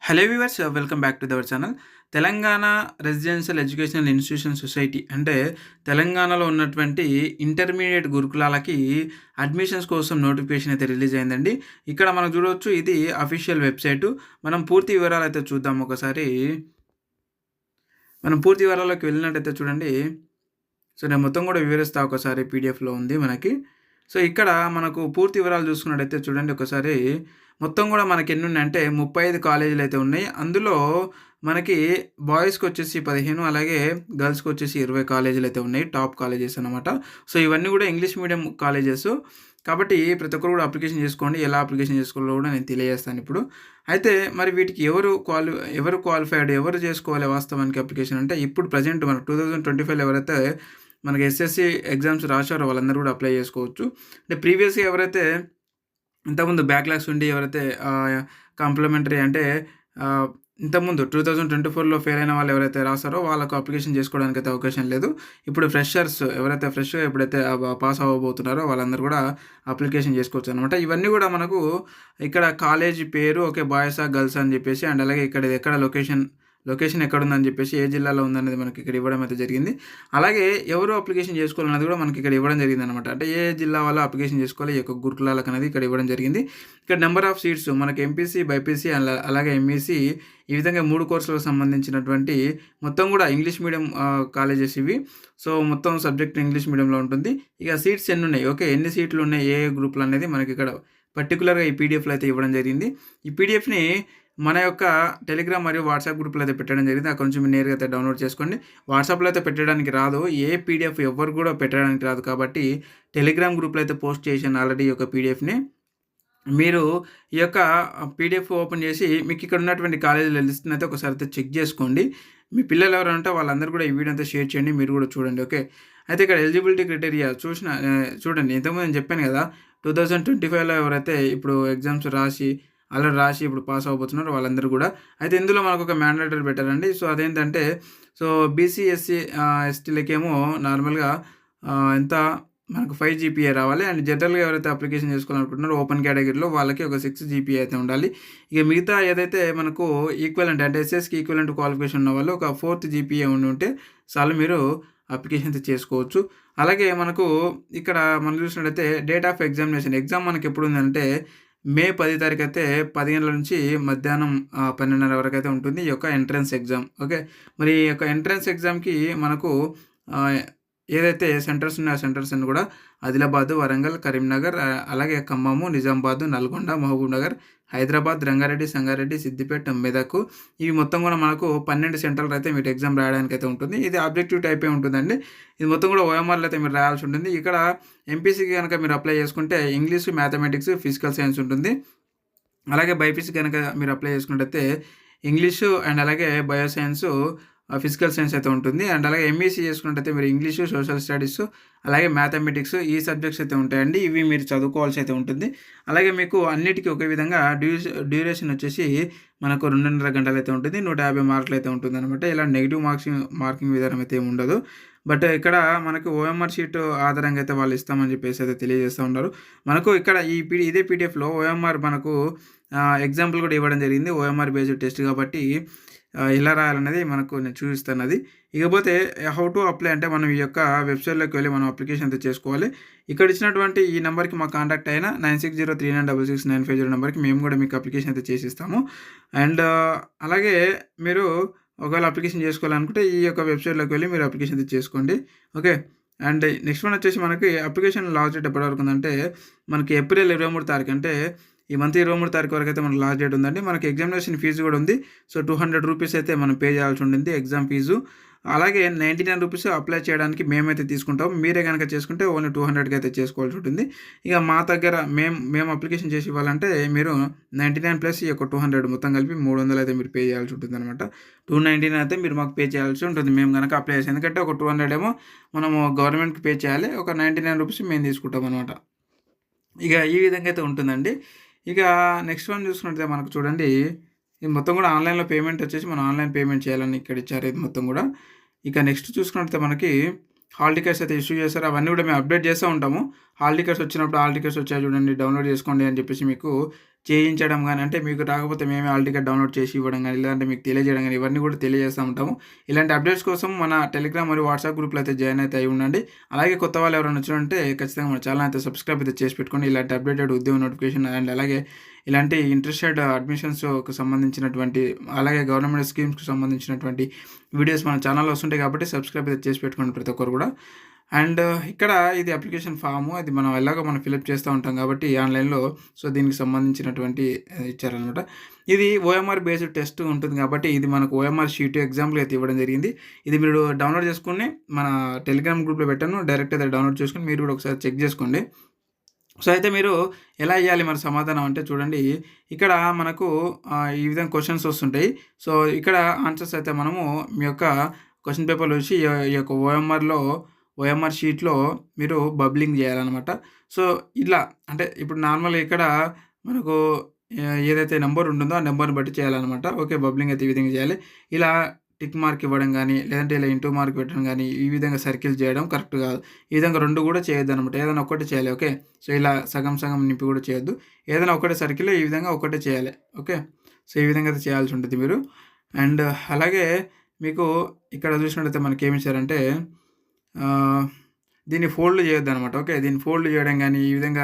Hello viewers, welcome back to our channel. Telangana residential educational institution society అంటే తెలంగాణలో ఉన్నటువంటి intermediate గురుకులాలకి admissions కోసం notification అయితే రిలీజ్ అయిందండి. ఇక్కడ మనం చూడవచ్చు, ఇది అఫీషియల్ వెబ్సైటు. మనం పూర్తి వివరాలు అయితే చూద్దాం ఒకసారి. మనం పూర్తి వివరాల్లోకి వెళ్ళినట్టయితే చూడండి. సో, నేను మొత్తం కూడా వివరిస్తా ఒకసారి. పీడిఎఫ్‌లో ఉంది మనకి. సో, ఇక్కడ మనకు పూర్తి వివరాలు చూసుకున్నట్టయితే చూడండి ఒకసారి. మొత్తం కూడా మనకి ఎన్నున్నాయంటే 35 కాలేజీలయితే ఉన్నాయి. అందులో మనకి బాయ్స్‌కొచ్చేసి 15, అలాగే గర్ల్స్‌కొచ్చేసి 20 కాలేజీలయితే ఉన్నాయి. టాప్ కాలేజెస్ అనమాట. సో, ఇవన్నీ కూడా ఇంగ్లీష్ మీడియం కాలేజెస్. కాబట్టి ప్రతి ఒక్కరు కూడా అప్లికేషన్ చేసుకోండి. ఎలా అప్లికేషన్ చేసుకోవాలో కూడా నేను తెలియజేస్తాను ఇప్పుడు. అయితే మరి వీటికి ఎవరు క్వాలిఫైడ్, ఎవరు చేసుకోవాలి వాస్తవానికి అప్లికేషన్ అంటే, ఇప్పుడు ప్రెజెంట్ మనకు 2025లో ఎవరైతే మనకి ఎస్ఎస్‌సి ఎగ్జామ్స్ రాశారో వాళ్ళందరూ కూడా అప్లై చేసుకోవచ్చు. అంటే ప్రీవియస్‌గా ఎవరైతే ఇంతకుముందు బ్యాక్‌లాగ్స్ ఉండి ఎవరైతే కాంప్లిమెంటరీ అంటే ఆహ్, ఇంతకుముందు 2024లో ఫెయిల్ అయిన వాళ్ళు ఎవరైతే రాసారో వాళ్ళకు అప్లికేషన్ చేసుకోవడానికైతే అవకాశం లేదు. ఇప్పుడు ఫ్రెషర్స్ ఎవరైతే ఫ్రెష్‌గా ఎప్పుడైతే పాస్ అవ్వబోతున్నారో వాళ్ళందరూ కూడా అప్లికేషన్ చేసుకోవచ్చనమాట. ఇవన్నీ కూడా మనకు ఇక్కడ కాలేజీ పేరు, ఓకే, బాయ్సా, గర్ల్సా అని చెప్పేసి, అండ్ అలాగే ఇక్కడ ఇది ఎక్కడ లొకేషన్ ఎక్కడుందని చెప్పేసి, ఏ జిల్లాలో ఉందనేది మనకి ఇక్కడ ఇవ్వడం అయితే జరిగింది. అలాగే ఎవరు అప్లికేషన్ చేసుకోవాలన్నది కూడా మనకి ఇక్కడ ఇవ్వడం జరిగిందనమాట. అంటే ఏ జిల్లా వాళ్ళు అప్లికేషన్ చేసుకోవాలి ఈ యొక్క గురుకులాలకు అనేది ఇక్కడ ఇవ్వడం జరిగింది. ఇక్కడ నెంబర్ ఆఫ్ సీట్స్ మనకి ఎంపీసీ, బైపీసీ అలాగే ఎంఈసీ, ఈ విధంగా 3 కోర్సులకు సంబంధించినటువంటి మొత్తం కూడా ఇంగ్లీష్ మీడియం కాలేజెస్ ఇవి. సో, మొత్తం సబ్జెక్ట్ ఇంగ్లీష్ మీడియంలో ఉంటుంది. ఇక సీట్స్ ఎన్నున్నాయి, ఓకే, ఎన్ని సీట్లు ఉన్నాయి, ఏ గ్రూప్‌లు అనేది మనకి ఇక్కడ పర్టిక్యులర్‌గా ఈ పీడిఎఫ్‌లో అయితే ఇవ్వడం జరిగింది. ఈ పీడిఎఫ్‌ని మన యొక్క టెలిగ్రామ్ మరియు వాట్సాప్ గ్రూప్‌లో అయితే పెట్టడం జరిగింది. అక్కడ నుంచి మీరు నేరుగా అయితే డౌన్‌లోడ్ చేసుకోండి. వాట్సాప్‌లో అయితే పెట్టడానికి రాదు. ఏ పీడిఎఫ్ ఎవ్వరు కూడా పెట్టడానికి రాదు. కాబట్టి టెలిగ్రామ్ గ్రూప్‌లో అయితే పోస్ట్ చేశాను ఆల్రెడీ ఈ యొక్క పీడిఎఫ్‌ని. మీరు ఈ యొక్క పీడిఎఫ్ ఓపెన్ చేసి మీకు ఇక్కడ ఉన్నటువంటి కాలేజీల లిస్ట్‌ని అయితే ఒకసారి అయితే చెక్ చేసుకోండి. మీ పిల్లలు ఎవరైనా ఉంటే వాళ్ళందరూ కూడా ఈ వీడియో అంతా షేర్ చేయండి. మీరు కూడా చూడండి, ఓకే. అయితే ఇక్కడ ఎలిజిబిలిటీ క్రైటీరియా చూడండి. ఇంతకుముందు నేను చెప్పాను కదా! 2025లో ఎవరైతే ఇప్పుడు ఎగ్జామ్స్ ఆల్రెడీ రాసి ఇప్పుడు పాస్ అవ్వబోతున్నారో వాళ్ళందరూ కూడా. అయితే ఇందులో మనకొక మ్యాండేటరీ పెట్టారండి. సో, అదేంటంటే, సో, బీసీ, ఎస్టీలకేమో నార్మల్‌గా ఎంత మనకు 5 జీపీఏ రావాలి. అండ్ జనరల్‌గా ఎవరైతే అప్లికేషన్ చేసుకోవాలనుకుంటున్నారో ఓపెన్ కేటగిరీలో వాళ్ళకి ఒక 6 జీపీఏ అయితే ఉండాలి. ఇక మిగతా ఏదైతే మనకు ఈక్వలెంట్ అంటే ఎస్ఎస్‌కి ఈక్వలెంట్ క్వాలిఫికేషన్ ఉన్న వాళ్ళు ఒక 4th జీపీఏ ఉంటే చాలు, మీరు అప్లికేషన్ అయితే చేసుకోవచ్చు. అలాగే మనకు ఇక్కడ మనం చూసినట్టయితే డేట్ ఆఫ్ ఎగ్జామ్ మనకి ఎప్పుడుందంటే మే 10 తారీఖైతే 10 గంటల నుంచి మధ్యాహ్నం 12:30 వరకైతే ఉంటుంది ఈ యొక్క ఎంట్రన్స్ ఎగ్జామ్, ఓకే. మరి ఈ యొక్క ఎంట్రన్స్ ఎగ్జామ్‌కి మనకు ఆహ్, ఏదైతే సెంటర్స్ ఉన్నాయో ఆ సెంటర్స్ అన్నీ కూడా ఆదిలాబాద్, వరంగల్, కరీంనగర్, అలాగే ఖమ్మము, నిజామాబాద్, నల్గొండ, మహబూబ్‌నగర్, హైదరాబాద్, రంగారెడ్డి, సంగారెడ్డి, సిద్దిపేట, మెదక్, ఇవి మొత్తం కూడా మనకు 12 సెంటర్‌లో అయితే మీరు ఎగ్జామ్ రాయడానికైతే ఉంటుంది. ఇది ఆబ్జెక్టివ్ టైపే ఉంటుందండి. ఇది మొత్తం కూడా ఓఎంఆర్‌లో అయితే మీరు రాయాల్సి ఉంటుంది. ఇక్కడ ఎంపీసీకి గనక మీరు అప్లై చేసుకుంటే ఇంగ్లీష్, మ్యాథమెటిక్స్, ఫిజికల్ సైన్స్ ఉంటుంది. అలాగే బైపీసీ గనక మీరు అప్లై చేసుకున్నట్టయితే ఇంగ్లీషు అండ్ అలాగే బయో సైన్సు, ఫిజికల్ సైన్స్ అయితే ఉంటుంది. అండ్ అలాగే ఎంఈసీ చేసుకున్నట్టయితే మీరు ఇంగ్లీషు, సోషల్ స్టడీసు, అలాగే మ్యాథమెటిక్స్, ఈ సబ్జెక్ట్స్ అయితే ఉంటాయండి. ఇవి మీరు చదువుకోవాల్సి అయితే ఉంటుంది. అలాగే మీకు అన్నిటికీ ఒకే విధంగా డ్యూరేషన్ వచ్చేసి మనకు 2.5 గంటలు అయితే ఉంటుంది. 150 మార్కులు అయితే ఉంటుందన్నమాట. ఇలా నెగెటివ్ మార్కింగ్ విధానం అయితే ఏమి ఉండదు. బట్ ఇక్కడ మనకు ఓఎంఆర్ షీట్ ఆధారంగా అయితే వాళ్ళు ఇస్తామని చెప్పేసి అయితే తెలియజేస్తూ ఉన్నారు. మనకు ఇక్కడ ఇదే పీడిఎఫ్‌లో ఓఎంఆర్ మనకు ఎగ్జాంపుల్ కూడా ఇవ్వడం జరిగింది. ఓఎంఆర్ బేస్డ్ టెస్ట్ కాబట్టి ఎలా రాయాలనేది మనకు నేను చూపిస్తాను అది. ఇకపోతే హౌ టు అప్లై అంటే మనం ఈ యొక్క వెబ్‌సైట్‌లోకి వెళ్ళి మనం అప్లికేషన్ అయితే చేసుకోవాలి. ఇక్కడ ఇచ్చినటువంటి ఈ నంబర్‌కి మాకు కాంటాక్ట్ అయిన 9603966950 నంబర్‌కి మేము కూడా మీకు అప్లికేషన్ అయితే చేసిస్తాము. అండ్ అలాగే మీరు ఒకవేళ అప్లికేషన్ చేసుకోవాలనుకుంటే ఈ యొక్క వెబ్‌సైట్‌లోకి వెళ్ళి మీరు అప్లికేషన్ అయితే చేసుకోండి, ఓకే. అండ్ నెక్స్ట్ వన్ వచ్చేసి మనకి అప్లికేషన్ లాస్ట్ డేట్ ఎప్పటి వరకు ఉందంటే మనకి ఏప్రిల్ 23 తారీఖు, అంటే ఈ మంత్ 23 తారీఖు వరకు అయితే మనకి లాస్ట్ డేట్ ఉందండి. మనకి ఎగ్జామినేషన్ ఫీజు కూడా ఉంది. సో, 200 రూపీస్ అయితే మనం పే చేయాల్సి ఉంటుంది ఎగ్జామ్ ఫీజు. అలాగే 99 రూపీస్ అప్లై చేయడానికి మేమైతే తీసుకుంటాం. మీరే గనక చేసుకుంటే ఓన్లీ 200కి అయితే చేసుకోవాల్సి ఉంటుంది. ఇక మా దగ్గర మేము అప్లికేషన్ చేసి ఇవ్వాలంటే మీరు 99 ప్లస్ ఈ యొక్క 200 మొత్తం కలిపి 300 అయితే మీరు పే చేయాల్సి ఉంటుందన్నమాట. 299 అయితే మీరు మాకు పే చేయాల్సి ఉంటుంది మేము గనక అప్లై చేసి. ఎందుకంటే ఒక 200 ఏమో మనము గవర్నమెంట్‌కి పే చేయాలి. ఒక 99 రూపీస్ మేము తీసుకుంటాం అనమాట. ఇక ఈ విధంగా అయితే ఉంటుందండి. ఇక నెక్స్ట్ వన్ చూసుకున్నట్లయితే మనకు చూడండి, ఇది మొత్తం కూడా ఆన్‌లైన్‌లో పేమెంట్ వచ్చేసి మనం ఆన్‌లైన్ పేమెంట్ చేయాలని ఇక్కడ ఇచ్చారు ఇది మొత్తం కూడా. ఇక నెక్స్ట్ చూసుకున్నట్లయితే మనకి హాల్ టికెట్స్ అయితే ఇష్యూ చేశారు. అవన్నీ కూడా మేము అప్డేట్ చేస్తూ ఉంటాము. హాల్ టికెట్స్ వచ్చినప్పుడు హాల్ టికెట్స్ వచ్చాయి చూడండి, డౌన్లోడ్ చేసుకోండి అని చెప్పేసి మీకు చేయించడం గానీ, అంటే మీకు రాకపోతే మేమే హాల్ టికెట్ డౌన్‌లోడ్ చేసి ఇవ్వడం గానీ, లేదంటే మీకు తెలియజేయడం గానీ, ఇవన్నీ కూడా తెలియజేస్తా ఉంటాము. ఇలాంటి అప్డేట్స్ కోసం మన టెలిగ్రామ్ మరియు వాట్సాప్ గ్రూప్‌లో అయితే జాయిన్ అయితే అయ్యి ఉండండి. అలాగే కొత్త వాళ్ళు ఎవరైనా వచ్చారంటే ఖచ్చితంగా మన ఛానెల్ అయితే సబ్స్క్రైబ్ అయితే చేసి పెట్టుకోండి. ఇలాంటి అప్డేటెడ్ ఉద్యోగ నోటిఫికేషన్ అండ్ అలాగే ఇలాంటి ఇంట్రెస్టెడ్ అడ్మిషన్స్‌కు సంబంధించినటువంటి, అలాగే గవర్నమెంట్ స్కీమ్స్‌కి సంబంధించినటువంటి వీడియోస్ మన ఛానెల్‌లో వస్తుంటాయి కాబట్టి సబ్స్క్రైబ్ అయితే చేసి పెట్టుకోండి ప్రతి ఒక్కరు కూడా. అండ్ ఇక్కడ ఇది అప్లికేషన్ ఫాము. అది మనం ఎలాగో మనం ఫిలప్ చేస్తూ ఉంటాం కాబట్టి ఆన్‌లైన్‌లో. సో, దీనికి సంబంధించినటువంటి ఇచ్చారనమాట. ఇది ఓఎంఆర్ బేస్డ్ టెస్ట్ ఉంటుంది కాబట్టి ఇది మనకు ఓఎంఆర్ షీట్ ఎగ్జాంపుల్ అయితే ఇవ్వడం జరిగింది. ఇది మీరు డౌన్‌లోడ్ చేసుకొని మన టెలిగ్రామ్ గ్రూప్‌లో పెట్టాను. డైరెక్ట్ అయితే డౌన్‌లోడ్ చేసుకొని మీరు కూడా ఒకసారి చెక్ చేసుకోండి. సో, అయితే మీరు ఎలా ఇయ్యాలి మరి సమాధానం అంటే చూడండి, ఇక్కడ మనకు ఈ విధంగా క్వెషన్స్ వస్తుంటాయి. సో, ఇక్కడ ఆన్సర్స్ అయితే మనము మీ యొక్క క్వెషన్ పేపర్‌లో చూసి ఈ యొక్క ఓఎంఆర్ షీట్‌లో మీరు బబ్లింగ్ చేయాలనమాట. సో, ఇలా అంటే ఇప్పుడు నార్మల్‌గా ఇక్కడ మనకు ఏదైతే నంబర్ ఉంటుందో ఆ నంబర్‌ని బట్టి చేయాలనమాట. ఓకే. బబ్లింగ్ అయితే ఈ విధంగా చేయాలి. ఇలా టిక్ మార్క్ ఇవ్వడం గానీ, లేదంటే ఇలా ఇంటూ మార్క్ పెట్టడం గానీ, ఈ విధంగా సర్కిల్ చేయడం కరెక్ట్ కాదు. ఈ విధంగా 2 కూడా చేయొద్దనమాట. ఏదైనా ఒక్కటే చేయాలి. ఓకే. సో, ఇలా సగం సగం నింపి కూడా చేయొద్దు. ఏదైనా ఒకటే సర్కిల్ ఈ విధంగా ఒకటే చేయాలి. ఓకే. సో, ఈ విధంగా అయితే చేయాల్సి ఉంటుంది మీరు. అండ్ అలాగే మీకు ఇక్కడ చూసినట్లయితే మనకేమిచ్చారంటే దీన్ని ఫోల్డ్ చేయొద్దనమాట. ఓకే. దీన్ని ఫోల్డ్ చేయడం గానీ, ఈ విధంగా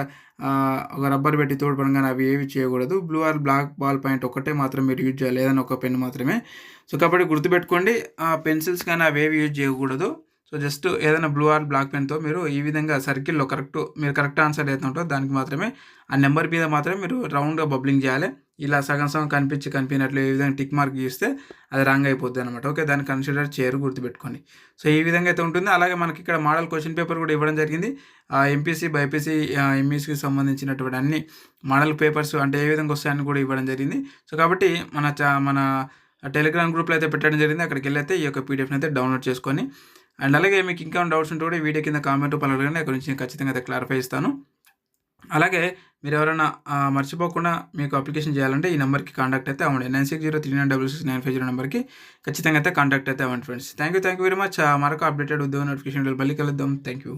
ఒక రబ్బర్ పెట్టి తోడపడం గానీ అవి ఏవి చేయకూడదు. Blue or black ball point ఒక్కటే మాత్రం మీరు యూజ్ చేయాలి. ఏదైనా ఒక పెన్ మాత్రమే. సో, కాబట్టి గుర్తుపెట్టుకోండి. పెన్సిల్స్ కానీ అవేవి యూజ్ చేయకూడదు. సో, జస్ట్ ఏదైనా బ్లూ ఆర్ బ్లాక్ పెన్‌తో మీరు ఈ విధంగా సర్కిల్‌లో మీరు కరెక్ట్ ఆన్సర్ ఏదైతే ఉంటదో దానికి మాత్రమే ఆ నెంబర్ మీద మాత్రమే మీరు రౌండ్‌గా బబ్లింగ్ చేయాలి. ఇలా సగం సగం కనిపించినట్లు ఈ విధంగా టిక్ మార్క్ గీస్తే అది రాంగ్ అయిపోద్దనమాట. ఓకే. దాన్ని కన్సిడర్ చేయరు, గుర్తుపెట్టుకోండి. సో, ఈ విధంగా అయితే ఉంటుంది. అలాగే మనకి ఇక్కడ మోడల్ క్వెషన్ పేపర్ కూడా ఇవ్వడం జరిగింది. ఎంపీసీ, బైపీసీ, ఎంఈసీకి సంబంధించినటువంటి అన్ని మోడల్ పేపర్స్ అంటే ఏ విధంగా వస్తాయని కూడా ఇవ్వడం జరిగింది. సో, కాబట్టి మన టెలిగ్రామ్ గ్రూప్‌లో అయితే పెట్టడం జరిగింది. అక్కడికెళ్ళైతే ఈ యొక్క పీడీఎఫ్‌ని అయితే డౌన్‌లోడ్ చేసుకొని, అండ్ అలాగే మీకు ఇంకా ఏమైనా డౌట్స్ ఉంటే కూడా ఈ వీడియో కింద కామెంట్ రూపంలో అడగండి. అక్కడి నుంచి నేను ఖచ్చితంగా అయితే క్లారిఫై ఇస్తాను. అలాగే మీరెవరైనా మర్చిపోకుండా మీకు అప్లికేషన్ చేయాలంటే ఈ నెంబర్‌కి కాంటాక్ట్ అయితే అవ్వండి. 9603966950 నెంబర్‌కి ఖచ్చితంగా అయితే కాంటాక్ట్ అయితే అవ్వండి friends. Thank you very much. మరొక అప్డేటెడ్ ఉద్యోగ నోటిఫికేషన్ మళ్ళీ కలుద్దాం. Thank you.